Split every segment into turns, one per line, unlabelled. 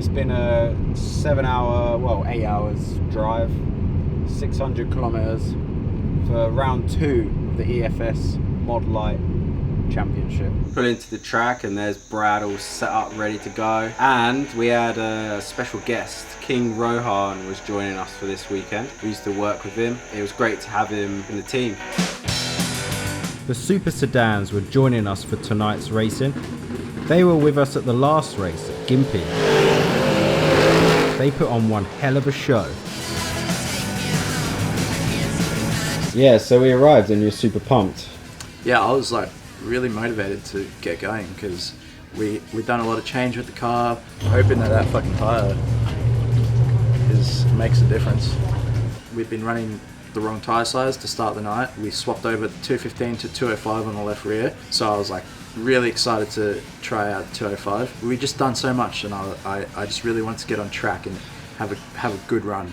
It's been a 8 hours drive, 600 kilometers for round 2 of the EFS Modlite Championship. Pull into the track and there's Brad all set up, ready to go. And we had a special guest, King Rohan was joining us for this weekend. We used to work with him. It was great to have him in the team.
The Super Sedans were joining us for tonight's racing. They were with us at the last race at Gympie. They put on one hell of a show. Yeah, so we arrived and you're super pumped.
Yeah, I was like really motivated to get going because we've done a lot of change with the car, hoping that fucking tyre makes a difference. We've been running the wrong tyre size to start the night. We swapped over 215 to 205 on the left rear, so I was like really excited to try out 205. We just done so much and I just really wanted to get on track and have a good run.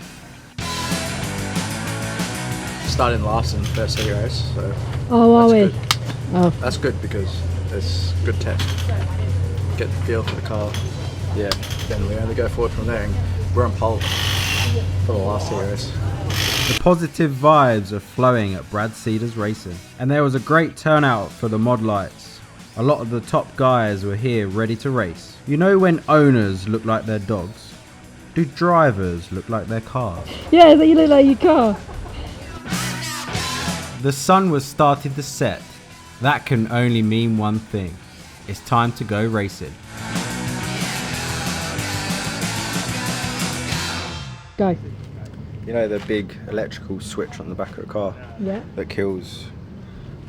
Started last in the first heat race, so
we? Oh.
That's good because it's good test. Get the feel for the car. Yeah, then we only go forward from there and we're on pole for the last heat race.
The positive vibes are flowing at Brad Cedars Racing, and there was a great turnout for the Modlites. A lot of the top guys were here ready to race. You know when owners look like their dogs? Do drivers look like their cars?
Yeah, you look like your car.
The sun was starting to set. That can only mean one thing. It's time to go racing.
Go.
You know the big electrical switch on the back of the car?
Yeah.
That kills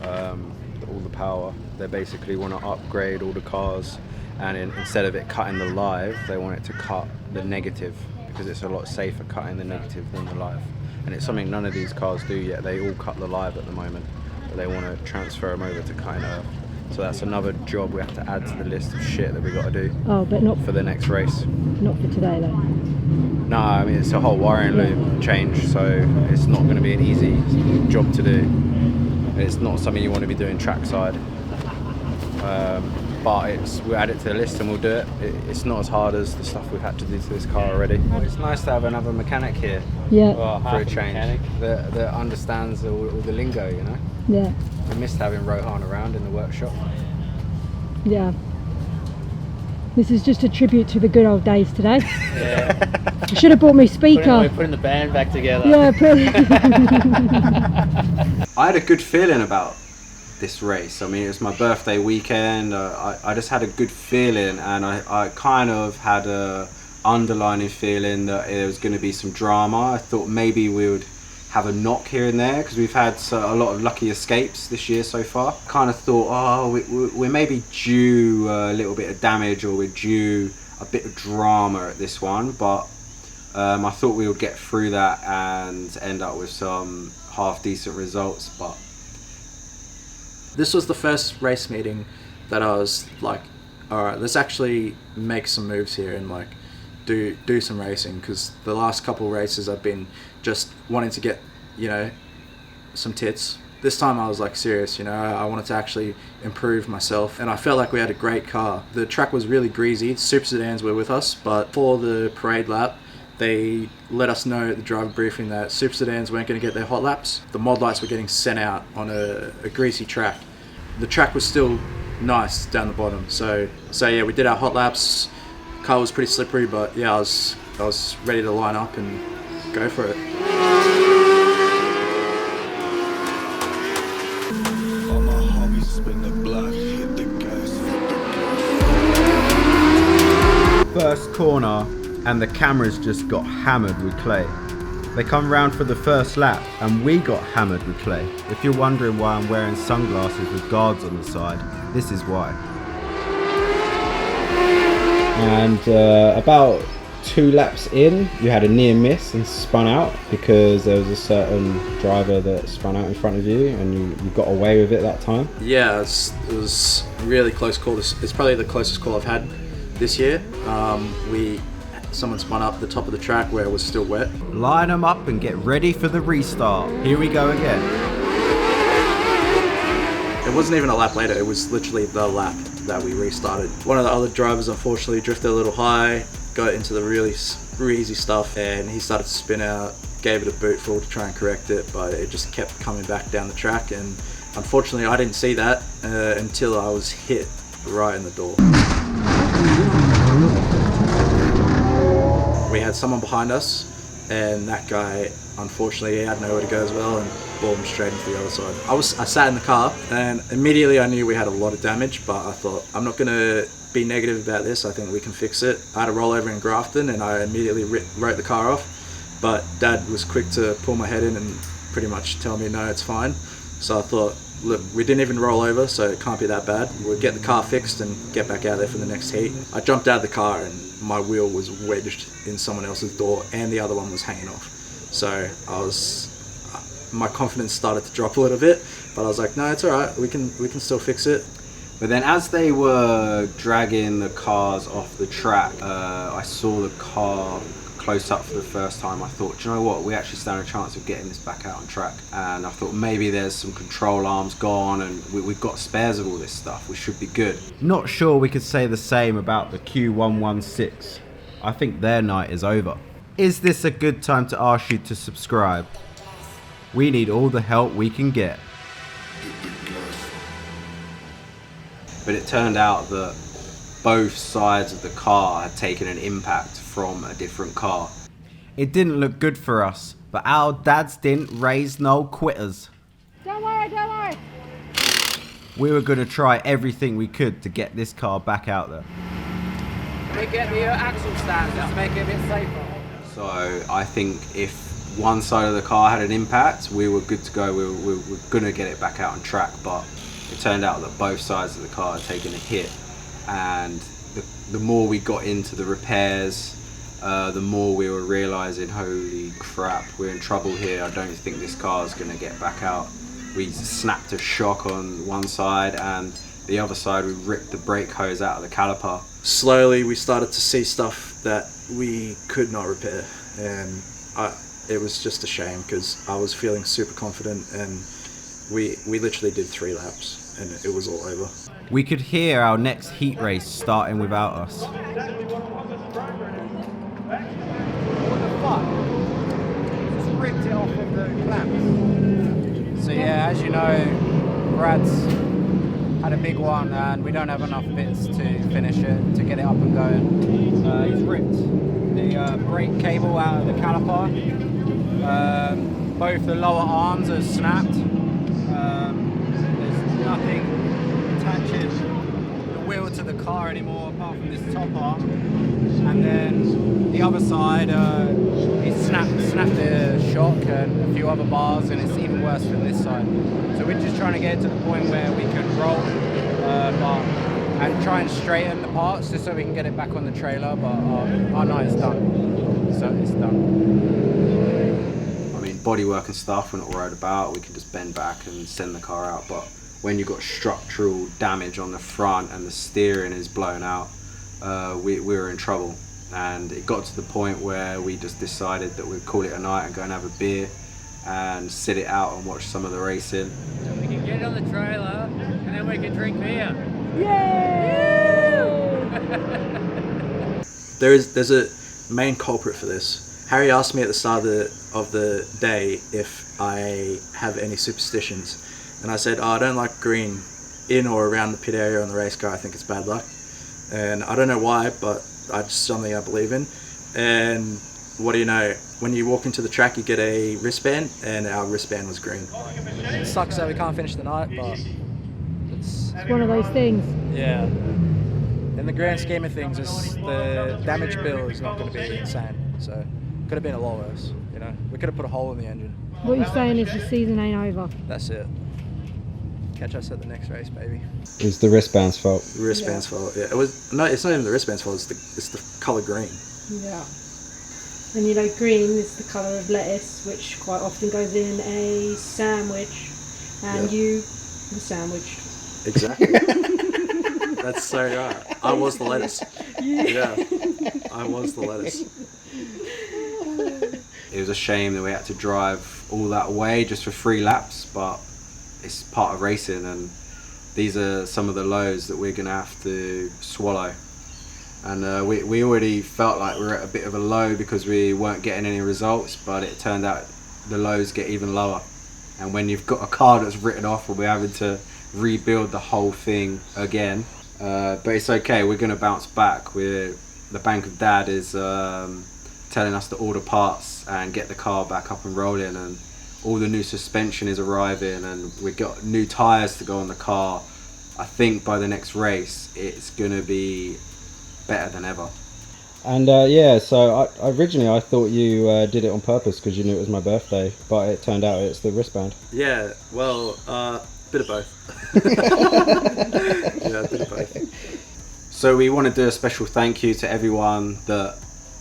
all the power. They basically want to upgrade all the cars, and instead of it cutting the live, they want it to cut the negative, because it's a lot safer cutting the negative than the live. And it's something none of these cars do yet. They all cut the live at the moment, but they want to transfer them over to cutting earth. So that's another job we have to add to the list of shit that we got to do.
Oh, but not
for the next race.
Not for today though.
No, I mean it's a whole wiring loop change, so it's not going to be an easy job to do. It's not something you want to be doing trackside. But we'll add it to the list and we'll do it. It's not as hard as the stuff we've had to do to this car already. It's nice to have another mechanic here.
Yeah.
Well, for a change. That understands all the lingo, you know?
Yeah.
I missed having Rohan around in the workshop.
Yeah. This is just a tribute to the good old days today.
Yeah.
You should have brought me speaker.
We're putting the band back together.
Yeah,
I had a good feeling about this race. I mean, it was my birthday weekend. I just had a good feeling, and I kind of had a underlining feeling that there was going to be some drama. I thought maybe we would have a knock here and there because we've had a lot of lucky escapes this year so far. Kind of thought, oh, we're maybe due a little bit of damage, or we're due a bit of drama at this one, but I thought we would get through that and end up with some half decent results. But
this was the first race meeting that I was like, all right, let's actually make some moves here and like do some racing, because the last couple races I've been just wanting to get, you know, some tits. This time I was like serious, you know, I wanted to actually improve myself, and I felt like we had a great car. The track was really greasy. Super Sedans were with us, but for the parade lap, they let us know at the driver briefing that Super Sedans weren't going to get their hot laps. The Modlites were getting sent out on a greasy track. The track was still nice down the bottom, so yeah, we did our hot laps. Car was pretty slippery, but yeah, I was ready to line up and go for it.
First corner, and the cameras just got hammered with clay. They come round for the first lap, and we got hammered with clay. If you're wondering why I'm wearing sunglasses with guards on the side, this is why. And about 2 laps in, you had a near miss and spun out because there was a certain driver that spun out in front of you, and you got away with it that time.
Yeah, it was a really close call. It's probably the closest call I've had this year. Someone spun up the top of the track where it was still wet.
Line them up and get ready for the restart. Here we go again.
It wasn't even a lap later, it was literally the lap that we restarted. One of the other drivers unfortunately drifted a little high, got into the really greasy stuff, and he started to spin out, gave it a boot full to try and correct it, but it just kept coming back down the track, and unfortunately I didn't see that until I was hit right in the door. We had someone behind us, and that guy, unfortunately, he had nowhere to go as well, and boom, straight into the other side. I sat in the car, and immediately I knew we had a lot of damage, but I thought, I'm not going to be negative about this. I think we can fix it. I had a rollover in Grafton, and I immediately wrote the car off, but Dad was quick to pull my head in and pretty much tell me, no, it's fine. So I thought, look, we didn't even roll over, so it can't be that bad. We'll get the car fixed and get back out there for the next heat. I jumped out of the car, and my wheel was wedged in someone else's door, and the other one was hanging off. So my confidence started to drop a little bit, but I was like, no, it's all right. We can still fix it.
But then as they were dragging the cars off the track, I saw the car close up for the first time. I thought, do you know what, we actually stand a chance of getting this back out on track. And I thought maybe there's some control arms gone, and we've got spares of all this stuff. We should be good.
Not sure we could say the same about the Q116. I think their night is over. Is this a good time to ask you to subscribe? We need all the help we can get.
But it turned out that both sides of the car had taken an impact from a different car.
It didn't look good for us, but our dads didn't raise no quitters.
Don't worry, don't worry.
We were going to try everything we could to get this car back out there.
We get the axle stands just to make it a bit safer.
So I think if one side of the car had an impact, we were good to go. We were going to get it back out on track, but it turned out that both sides of the car had taken a hit, and the more we got into the repairs, the more we were realizing, holy crap, we're in trouble here. I don't think this car is going to get back out. We snapped a shock on one side, and the other side we ripped the brake hose out of the caliper.
Slowly we started to see stuff that we could not repair, and it was just a shame because I was feeling super confident, and we literally did 3 laps and it was all over.
We could hear our next heat race starting without us.
What the fuck? Just ripped it off of the clamps. So yeah, as you know, Brad's had a big one and we don't have enough bits to finish it, to get it up and going. He's ripped the brake cable out of the caliper. Both the lower arms are snapped. There's nothing attaching the wheel to the car anymore apart from this top arm. And then the other side, he snapped the shock and a few other bars, and it's even worse from this side. So we're just trying to get to the point where we can roll and try and straighten the parts just so we can get it back on the trailer, but our night is done. So it's done.
I mean, bodywork and stuff we're not worried about. We can just bend back and send the car out. But when you've got structural damage on the front and the steering is blown out, we were in trouble. And it got to the point where we just decided that we'd call it a night and go and have a beer and sit it out and watch some of the racing.
We can get it on the trailer and then we can drink beer.
There's a main culprit for this. Harry asked me at the start of the day if I have any superstitions, and I said, I don't like green in or around the pit area on the race car. I think it's bad luck, and I don't know why, but it's something I believe in. And what do you know, when you walk into the track you get a wristband, and our wristband was green.
It sucks that we can't finish the night, but
It's one of those things.
yeah. In the grand scheme of things, the damage bill is not going to be insane. So could have been a lot worse. You know, we could have put a hole in the engine.
What you're saying is the season ain't over.
That's it. Catch us at the next race, baby.
It was the wristband's fault.
The wristband's fault. Yeah, it was. No, it's not even the wristband's fault. It's the colour green.
Yeah. And you know, green is the colour of lettuce, which quite often goes in a sandwich, and
Yeah.
you were sandwiched.
Exactly. That's so right. I was the lettuce. Yeah. I was the lettuce.
It was a shame that we had to drive all that way just for 3 laps, but it's part of racing, and these are some of the lows that we're going to have to swallow. and we already felt like we were at a bit of a low because we weren't getting any results, but it turned out the lows get even lower. And when you've got a car that's written off, we'll be having to rebuild the whole thing again. But it's okay, we're going to bounce back. The Bank of Dad is telling us to order parts and get the car back up and rolling, and all the new suspension is arriving, and we've got new tyres to go on the car. I think by the next race it's going to be better than ever.
And yeah, so originally I thought you did it on purpose because you knew it was my birthday, but it turned out it's the wristband.
Yeah, well, bit of both. Yeah, a bit of both.
So we want to do a special thank you to everyone that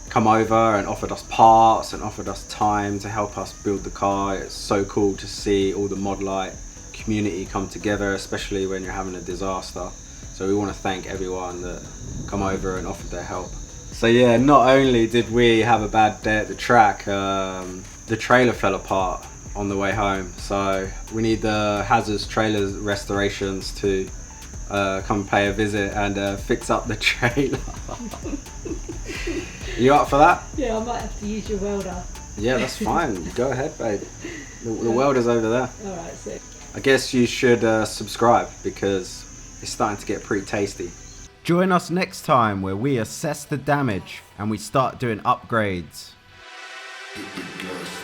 come over and offered us parts and offered us time to help us build the car. It's so cool to see all the Modlite community come together, especially when you're having a disaster. So we want to thank everyone that come over and offered their help. So yeah, not only did we have a bad day at the track, the trailer fell apart on the way home. So we need the Hazards Trailer Restorations to come pay a visit and fix up the trailer. You up for that?
Yeah, I might have to use your welder.
Yeah, that's fine. Go ahead, babe. The welder's over there.
Alright, so.
I guess you should subscribe because it's starting to get pretty tasty.
Join us next time where we assess the damage and we start doing upgrades.
The big gas.